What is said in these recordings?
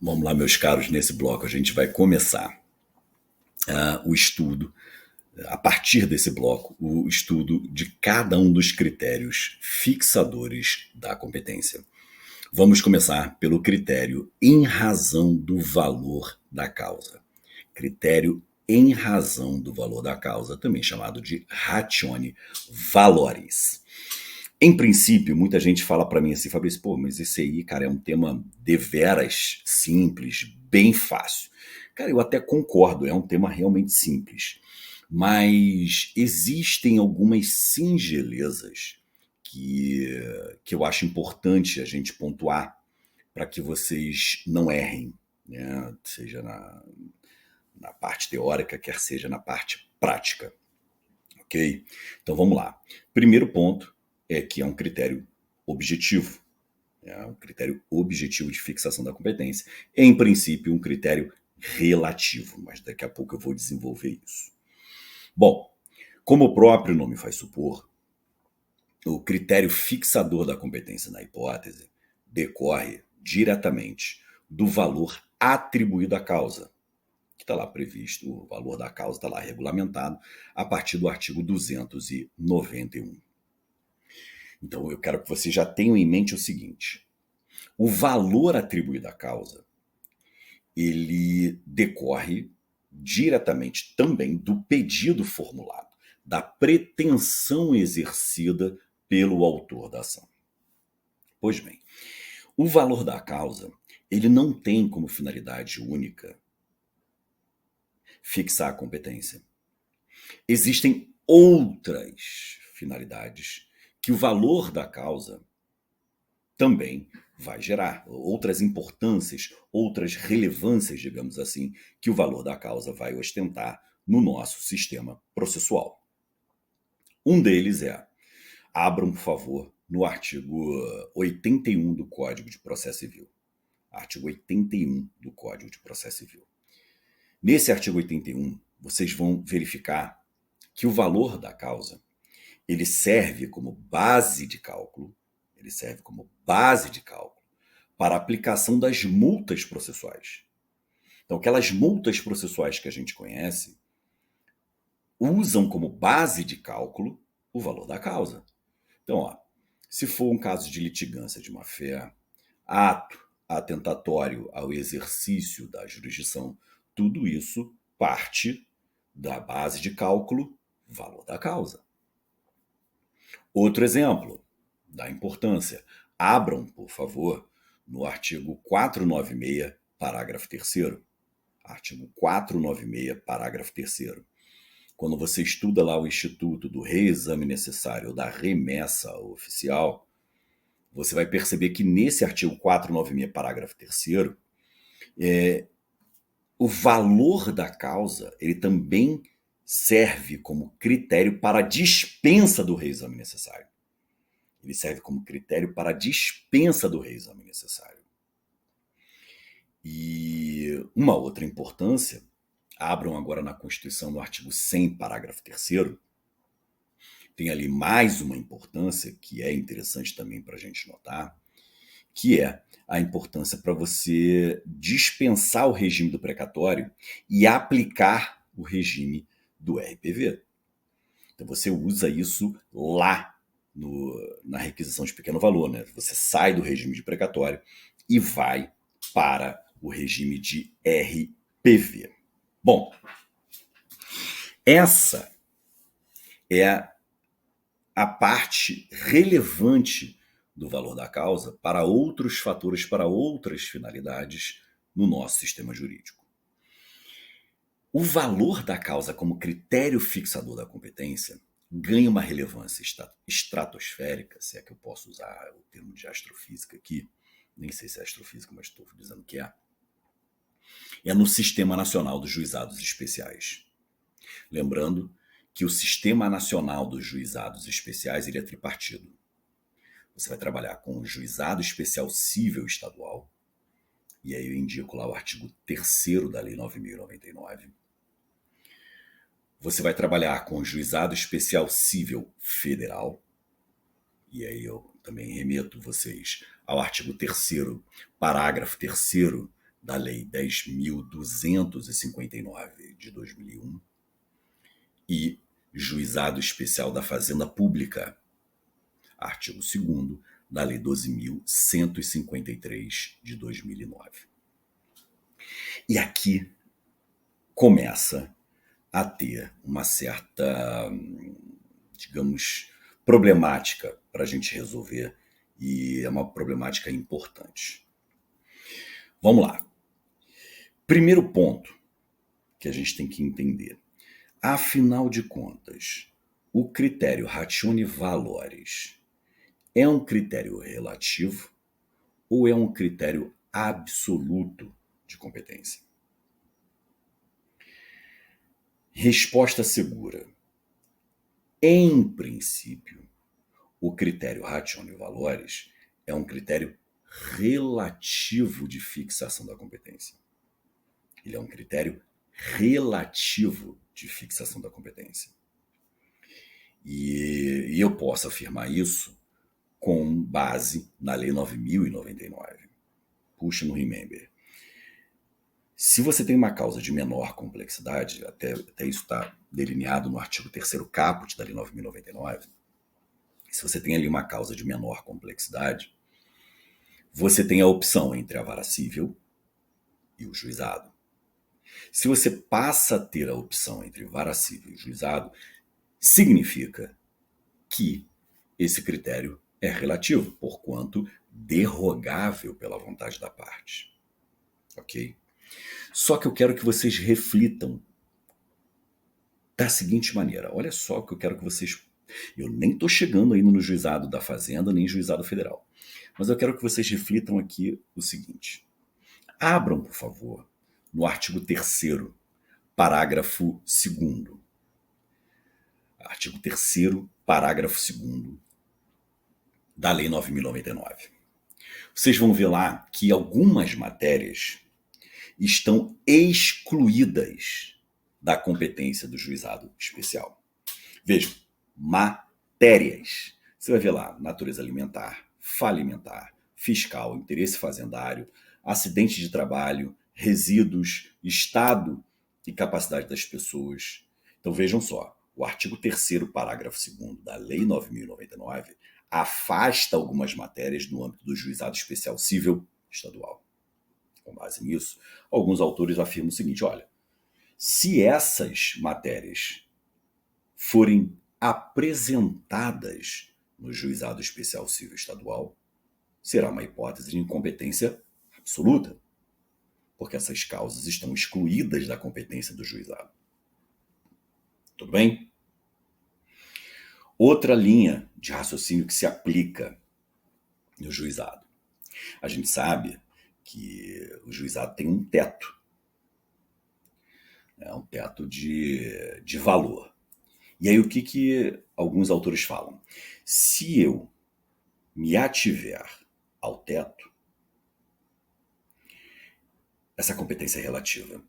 Vamos lá, meus caros, nesse bloco a gente vai começar o estudo, a partir desse bloco, o estudo de cada um dos critérios fixadores da competência. Vamos começar pelo critério em razão do valor da causa. Critério em razão do valor da causa, também chamado de ratione valoris. Em princípio, muita gente fala para mim assim, Fabrício, pô, mas esse aí, cara, é um tema deveras simples, bem fácil. Cara, eu até concordo, é um tema realmente simples. Mas existem algumas singelezas que, que eu acho importante a gente pontuar para que vocês não errem, né? Seja na parte teórica, quer seja na parte prática, ok? Então vamos lá. Primeiro ponto é que é um critério objetivo. É um critério objetivo de fixação da competência. Em princípio, um critério relativo, mas daqui a pouco eu vou desenvolver isso. Bom, como o próprio nome faz supor, o critério fixador da competência na hipótese decorre diretamente do valor atribuído à causa, que está lá previsto, o valor da causa está lá regulamentado a partir do artigo 291. Então eu quero que você já tenha em mente o seguinte: o valor atribuído à causa, ele decorre diretamente também do pedido formulado, da pretensão exercida pelo autor da ação. Pois bem, o valor da causa, ele não tem como finalidade única fixar a competência. Existem outras finalidades que o valor da causa também vai gerar, outras importâncias, outras relevâncias, digamos assim, que o valor da causa vai ostentar no nosso sistema processual. Um deles é, abram, por favor, no artigo 81 do Código de Processo Civil. Artigo 81 do Código de Processo Civil. Nesse artigo 81, vocês vão verificar que o valor da causa, ele serve como base de cálculo, para a aplicação das multas processuais. Então, aquelas multas processuais que a gente conhece usam como base de cálculo o valor da causa. Então, ó, se for um caso de litigância de má-fé, ato atentatório ao exercício da jurisdição, tudo isso parte da base de cálculo valor da causa. Outro exemplo da importância. Abram, por favor, no artigo 496, parágrafo 3º. Artigo 496, parágrafo 3º. Quando você estuda lá o instituto do reexame necessário ou da remessa oficial, você vai perceber que nesse artigo 496, parágrafo 3º, o valor da causa, ele também serve como critério para a dispensa do reexame necessário. Ele serve como critério para a dispensa do reexame necessário. E uma outra importância, abram agora na Constituição, no artigo 100, parágrafo 3º, tem ali mais uma importância que é interessante também para a gente notar, que é a importância para você dispensar o regime do precatório e aplicar o regime do RPV. Então você usa isso lá na requisição de pequeno valor, né? Você sai do regime de precatório e vai para o regime de RPV. Bom, essa é a parte relevante do valor da causa para outros fatores, para outras finalidades no nosso sistema jurídico. O valor da causa como critério fixador da competência ganha uma relevância estratosférica, se é que eu posso usar o termo de astrofísica aqui, nem sei se é astrofísica, mas estou dizendo que é no Sistema Nacional dos Juizados Especiais. Lembrando que o Sistema Nacional dos Juizados Especiais ele é tripartido. Você vai trabalhar com o Juizado Especial Cível Estadual, e aí eu indico lá o artigo 3º da Lei 9.099. Você vai trabalhar com o Juizado Especial Cível Federal, e aí eu também remeto vocês ao artigo 3º, parágrafo 3º da Lei 10.259 de 2001 e Juizado Especial da Fazenda Pública, artigo 2º da Lei 12.153 de 2009. E aqui começa a ter uma certa, digamos, problemática para a gente resolver, e é uma problemática importante. Vamos lá. Primeiro ponto que a gente tem que entender. Afinal de contas, o critério ratione valores é um critério relativo ou é um critério absoluto de competência? Resposta segura. Em princípio, o critério ratione valores é um critério relativo de fixação da competência. Ele é um critério relativo de fixação da competência. E eu posso afirmar isso com base na Lei 9.099. Puxa no Remember. Se você tem uma causa de menor complexidade, até isso está delineado no artigo 3º caput da Lei 9.099, se você tem ali uma causa de menor complexidade, você tem a opção entre a vara civil e o juizado. Se você passa a ter a opção entre vara civil e juizado, significa que esse critério é relativo, porquanto derrogável pela vontade da parte. Ok? Só que eu quero que vocês reflitam da seguinte maneira. Olha só o que eu quero que vocês... Eu nem estou chegando ainda no juizado da Fazenda, nem juizado federal. Mas eu quero que vocês reflitam aqui o seguinte. Abram, por favor, no artigo 3º, parágrafo 2º. Artigo 3º, parágrafo 2º da Lei 9.099. Vocês vão ver lá que algumas matérias estão excluídas da competência do juizado especial. Vejam, matérias. Você vai ver lá, natureza alimentar, falimentar, fiscal, interesse fazendário, acidente de trabalho, resíduos, estado e capacidade das pessoas. Então vejam só, o artigo 3º, parágrafo 2º da Lei 9.099 afasta algumas matérias no âmbito do juizado especial civil estadual. Com base nisso, alguns autores afirmam o seguinte, olha, se essas matérias forem apresentadas no juizado especial civil estadual, será uma hipótese de incompetência absoluta, porque essas causas estão excluídas da competência do juizado. Tudo bem? Outra linha de raciocínio que se aplica no juizado. A gente sabe que o juizado tem um teto. É um teto de valor. E aí o que alguns autores falam? Se eu me ativer ao teto, essa competência é relativa.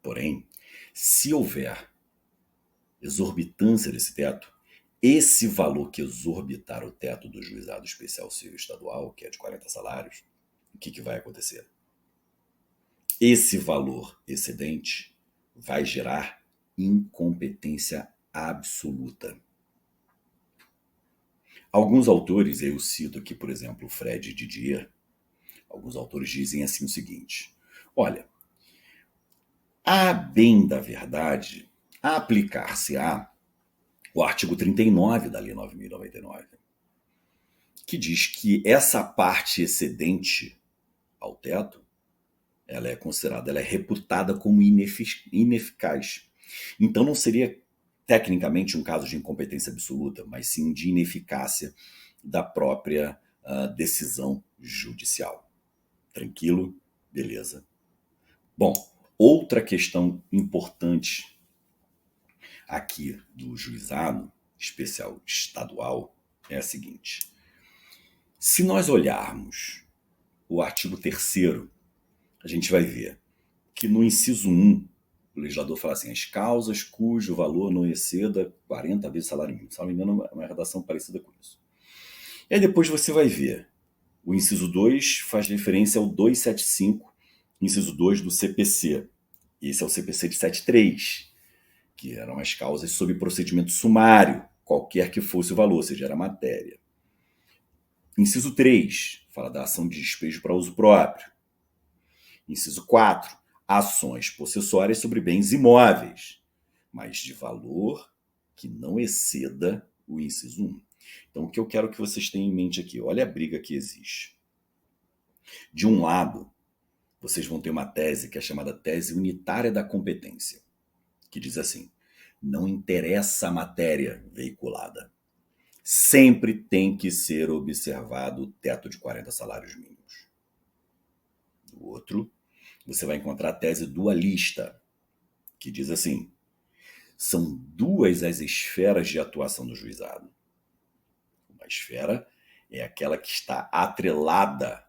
Porém, se houver exorbitância desse teto, esse valor que exorbitar o teto do juizado especial civil estadual, que é de 40 salários, o que vai acontecer? Esse valor excedente vai gerar incompetência absoluta. Alguns autores, eu cito aqui, por exemplo, Fred Didier, alguns autores dizem assim o seguinte, olha, a bem da verdade, aplicar-se-á o artigo 39 da Lei 9.099, que diz que essa parte excedente ao teto, ela é considerada, ela é reputada como ineficaz. Então não seria tecnicamente um caso de incompetência absoluta, mas sim de ineficácia da própria decisão judicial. Tranquilo? Beleza. Bom, outra questão importante aqui do juizado especial estadual é a seguinte. Se nós olharmos o artigo 3º, a gente vai ver que no inciso 1, o legislador fala assim, as causas cujo valor não exceda 40 vezes o salário mínimo. Se não me engano, é uma redação parecida com isso. E aí depois você vai ver O inciso 2 faz referência ao 275, inciso 2 do CPC. Esse é o CPC de 73, que eram as causas sob procedimento sumário, qualquer que fosse o valor, ou seja, era matéria. Inciso 3 fala da ação de despejo para uso próprio. Inciso 4, ações possessórias sobre bens imóveis, mas de valor que não exceda o inciso 1. Então, o que eu quero que vocês tenham em mente aqui, olha a briga que existe. De um lado, vocês vão ter uma tese que é chamada tese unitária da competência, que diz assim: não interessa a matéria veiculada, sempre tem que ser observado o teto de 40 salários mínimos. Do outro, você vai encontrar a tese dualista, que diz assim: são duas as esferas de atuação do juizado. Uma esfera é aquela que está atrelada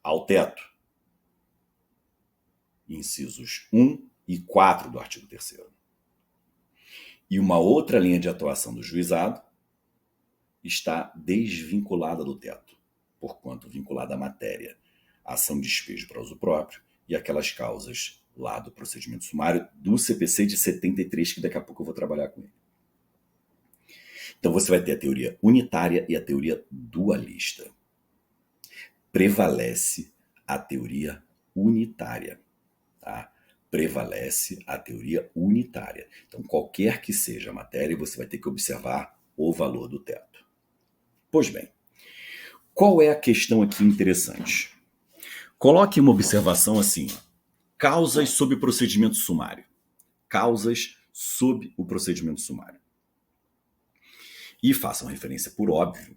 ao teto. Incisos 1 e 4 do artigo 3º. E uma outra linha de atuação do juizado está desvinculada do teto, porquanto vinculada à matéria, ação de despejo para uso próprio e aquelas causas lá do procedimento sumário do CPC de 73, que daqui a pouco eu vou trabalhar com ele. Então você vai ter a teoria unitária e a teoria dualista. Prevalece a teoria unitária. Tá? Prevalece a teoria unitária. Então, qualquer que seja a matéria, você vai ter que observar o valor do teto. Pois bem, qual é a questão aqui interessante? Coloque uma observação assim: causas sob procedimento sumário. Causas sob o procedimento sumário. E façam referência, por óbvio,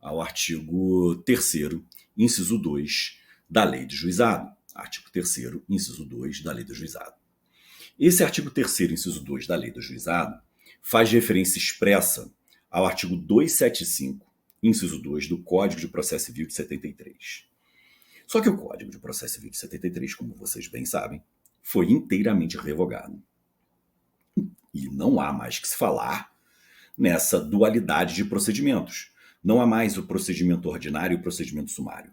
ao artigo 3º, inciso 2 da Lei do Juizado. Artigo 3º, inciso 2 da Lei do Juizado. Esse artigo 3º, inciso 2 da Lei do Juizado faz referência expressa ao artigo 275, inciso 2 do Código de Processo Civil de 73. Só que o Código de Processo Civil de 73, como vocês bem sabem, foi inteiramente revogado. E não há mais que se falar nessa dualidade de procedimentos. Não há mais o procedimento ordinário e o procedimento sumário.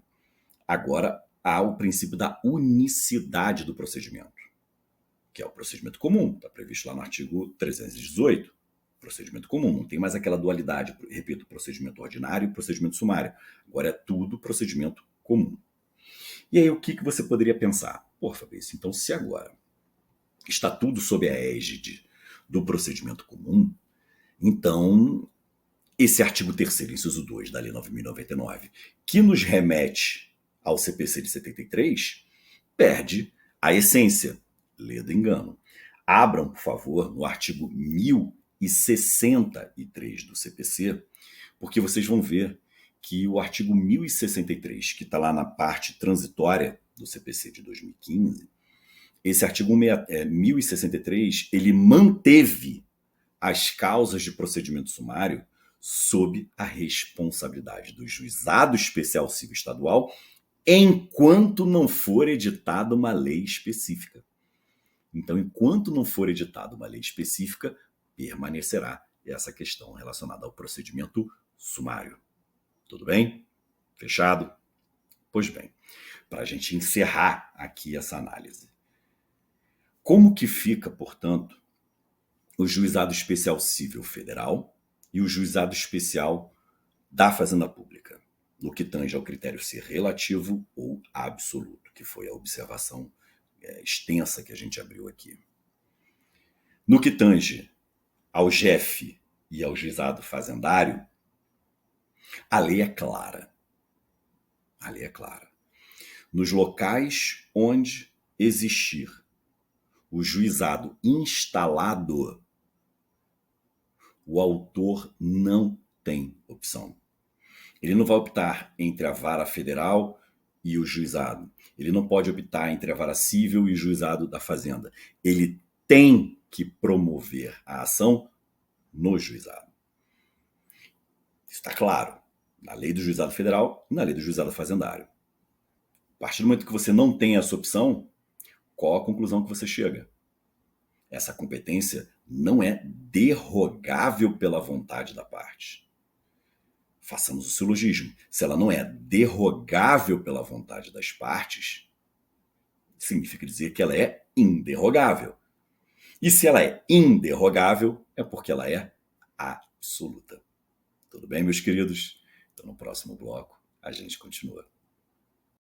Agora há o princípio da unicidade do procedimento, que é o procedimento comum, está previsto lá no artigo 318. Procedimento comum, não tem mais aquela dualidade, repito, procedimento ordinário e procedimento sumário. Agora é tudo procedimento comum. E aí o que você poderia pensar? Pô, Fabrício, então se agora está tudo sob a égide do procedimento comum, então esse artigo 3º, inciso 2 da Lei 9.099, que nos remete ao CPC de 73, perde a essência. Lê do engano. Abram, por favor, no artigo 1063 do CPC, porque vocês vão ver que o artigo 1063, que está lá na parte transitória do CPC de 2015, esse artigo 1063, ele manteve as causas de procedimento sumário sob a responsabilidade do Juizado Especial Civil Estadual, enquanto não for editada uma lei específica. Então, enquanto não for editada uma lei específica, permanecerá essa questão relacionada ao procedimento sumário. Tudo bem? Fechado? Pois bem, para a gente encerrar aqui essa análise. Como que fica, portanto, o Juizado Especial Civil Federal e o Juizado Especial da Fazenda Pública, no que tange ao critério ser relativo ou absoluto, que foi a observação extensa que a gente abriu aqui. No que tange ao JEF e ao Juizado Fazendário, a lei é clara. A lei é clara. Nos locais onde existir o juizado instalado, o autor não tem opção. Ele não vai optar entre a vara federal e o juizado. Ele não pode optar entre a vara civil e o juizado da fazenda. Ele tem que promover a ação no juizado. Isso está claro na lei do juizado federal e na lei do juizado fazendário. A partir do momento que você não tem essa opção, qual a conclusão que você chega? Essa competência não é derrogável pela vontade da parte. façamos o silogismo. Se ela não é derrogável pela vontade das partes, significa dizer que ela é inderrogável. E se ela é inderrogável, é porque ela é absoluta. Tudo bem, meus queridos? Então, no próximo bloco, a gente continua.